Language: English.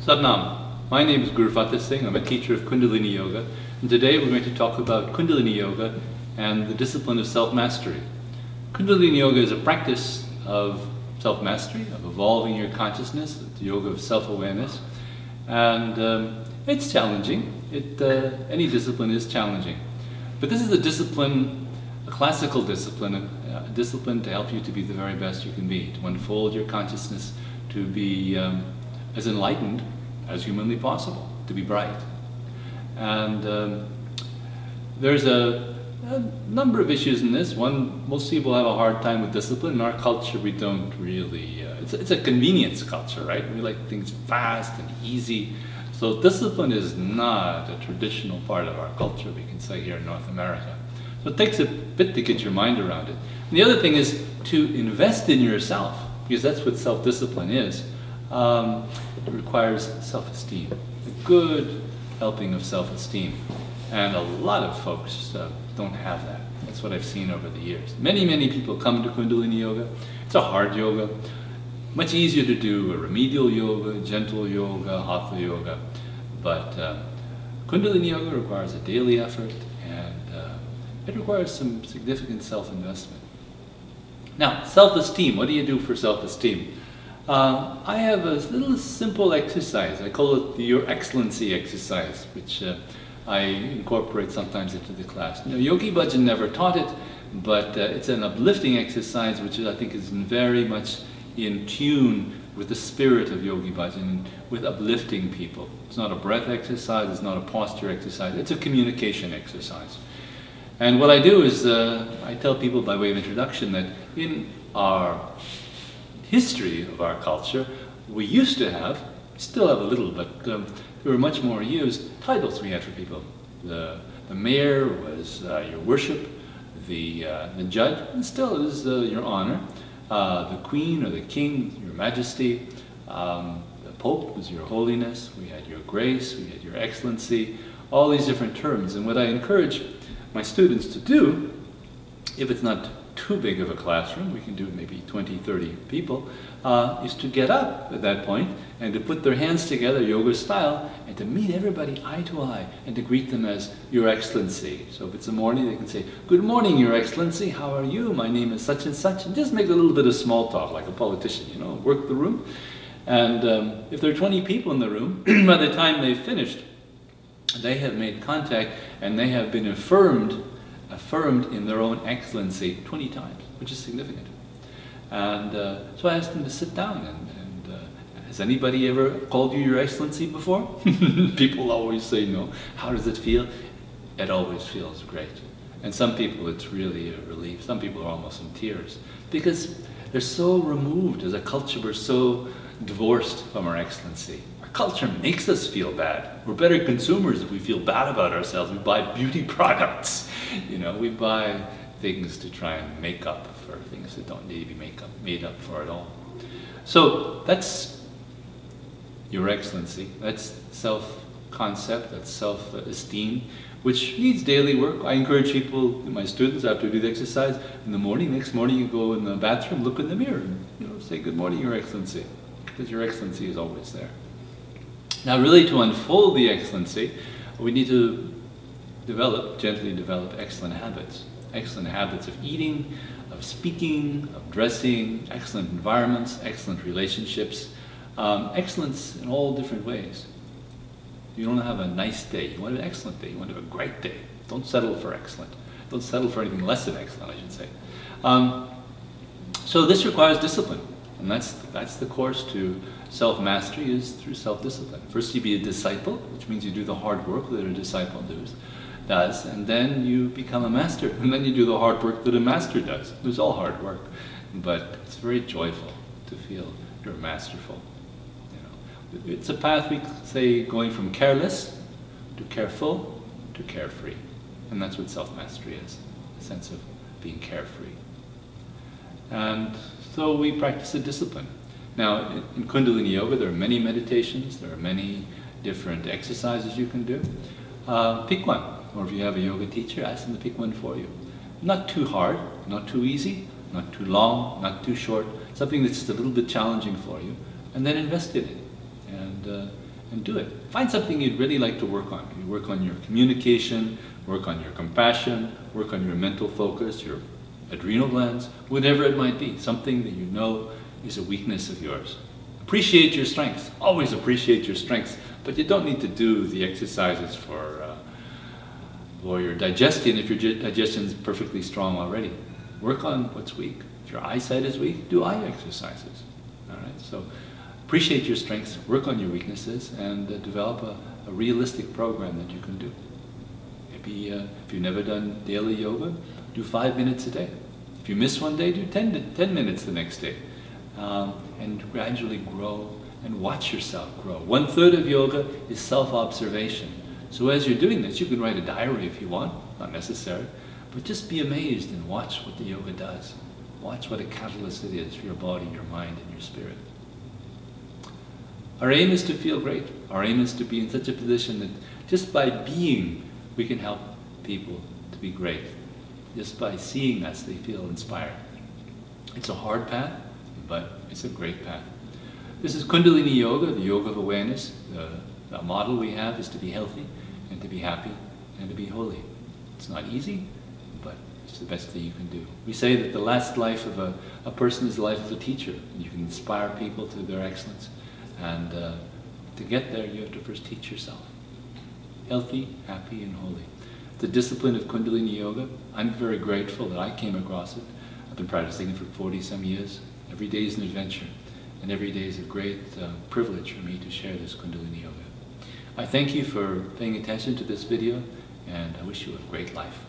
Sadnam. My name is Guru Fatha Singh. I'm a teacher of Kundalini Yoga, and today we're going to talk about Kundalini Yoga and the discipline of self-mastery. Kundalini Yoga is a practice of self-mastery, of evolving your consciousness, the yoga of self-awareness, and it's challenging. Any discipline is challenging, but this is a discipline, a classical discipline, a discipline to help you to be the very best you can be, to unfold your consciousness, to be as enlightened as humanly possible, to be bright. And there's a number of issues in this. One, most people have a hard time with discipline. In our culture, we don't really, it's a convenience culture, right? We like things fast and easy. So discipline is not a traditional part of our culture, we can say, here in North America. So it takes a bit to get your mind around it. And the other thing is to invest in yourself, because that's what self-discipline is. It requires self-esteem, a good helping of self-esteem. And a lot of folks don't have that. That's what I've seen over the years. Many people come to Kundalini Yoga. It's a hard yoga. Much easier to do a remedial yoga, gentle yoga, hatha yoga. But Kundalini Yoga requires a daily effort, and it requires some significant self-investment. Now, self-esteem. What do you do for self-esteem? I have a little simple exercise. I call it the Your Excellency exercise, which I incorporate sometimes into the class. You know, Yogi Bhajan never taught it, but it's an uplifting exercise which I think is very much in tune with the spirit of Yogi Bhajan, with uplifting people. It's not a breath exercise, it's not a posture exercise, it's a communication exercise. And what I do is I tell people by way of introduction that in our history of our culture, we used to have, still have a little, but there were much more used titles we had for people. The mayor was your worship, the judge, and still is your honor, the queen or the king, your majesty, the pope was your holiness, we had your grace, we had your excellency, all these different terms. And what I encourage my students to do, if it's not too big of a classroom, we can do maybe 20, 30 people, is to get up at that point and to put their hands together, yoga style, and to meet everybody eye to eye and to greet them as Your Excellency. So if it's a morning, they can say, "Good morning, Your Excellency, how are you? My name is such and such," and just make a little bit of small talk like a politician, you know, work the room. And if there are 20 people in the room, by the time they've finished, they have made contact and they have been affirmed in their own excellency 20 times, which is significant. And so I asked them to sit down and has anybody ever called you Your Excellency before? People always say no. How does it feel? It always feels great. And some people it's really a relief. Some people are almost in tears because they're so removed. As a culture, we're so divorced from our excellency. Our culture makes us feel bad. We're better consumers if we feel bad about ourselves. We buy beauty products. You know, we buy things to try and make up for things that don't need to be made up for at all. So that's Your Excellency. That's self-concept, that's self-esteem, which needs daily work. I encourage people, my students, after we do the exercise, in the morning, next morning you go in the bathroom, look in the mirror, and say, "Good morning, Your Excellency," because Your Excellency is always there. Now really to unfold the excellency, we need to gently develop excellent habits. Excellent habits of eating, of speaking, of dressing, excellent environments, excellent relationships, excellence in all different ways. You don't have a nice day, you want an excellent day, you want to have a great day. Don't settle for excellent. Don't settle for anything less than excellent, I should say. So this requires discipline, and that's the course to self-mastery, is through self-discipline. First you be a disciple, which means you do the hard work that a disciple does, and then you become a master, and then you do the hard work that a master does. It was all hard work, but it's very joyful to feel you're masterful. You know, it's a path, we say, going from careless to careful to carefree, and that's what self-mastery is, a sense of being carefree. And so we practice a discipline. Now, in Kundalini Yoga, there are many meditations, there are many different exercises you can do. Pick one. Or if you have a yoga teacher, ask them to pick one for you. Not too hard, not too easy, not too long, not too short, something that's just a little bit challenging for you, and then invest in it. and do it. Find something you'd really like to work on. You work on your communication, work on your compassion, work on your mental focus, your adrenal glands, whatever it might be, something that you know is a weakness of yours. Appreciate your strengths. Always appreciate your strengths, but you don't need to do the exercises for your digestion if your digestion is perfectly strong already. Work on what's weak. If your eyesight is weak, do eye exercises. All right. So appreciate your strengths, work on your weaknesses, and develop a realistic program that you can do. Maybe if you've never done daily yoga, do 5 minutes a day. If you miss one day, do 10 minutes the next day. And gradually grow and watch yourself grow. 1/3 of yoga is self-observation. So as you're doing this, you can write a diary if you want, not necessary, but just be amazed and watch what the yoga does. Watch what a catalyst it is for your body, your mind, and your spirit. Our aim is to feel great. Our aim is to be in such a position that just by being, we can help people to be great. Just by seeing us, they feel inspired. It's a hard path, but it's a great path. This is Kundalini Yoga, the yoga of awareness. The model we have is to be healthy, and to be happy, and to be holy. It's not easy, but it's the best thing you can do. We say that the last life of a person is the life of a teacher. You can inspire people to their excellence. And to get there, you have to first teach yourself. Healthy, happy, and holy. The discipline of Kundalini Yoga, I'm very grateful that I came across it. I've been practicing it for 40-some years. Every day is an adventure, and every day is a great privilege for me to share this Kundalini Yoga. I thank you for paying attention to this video, and I wish you a great life.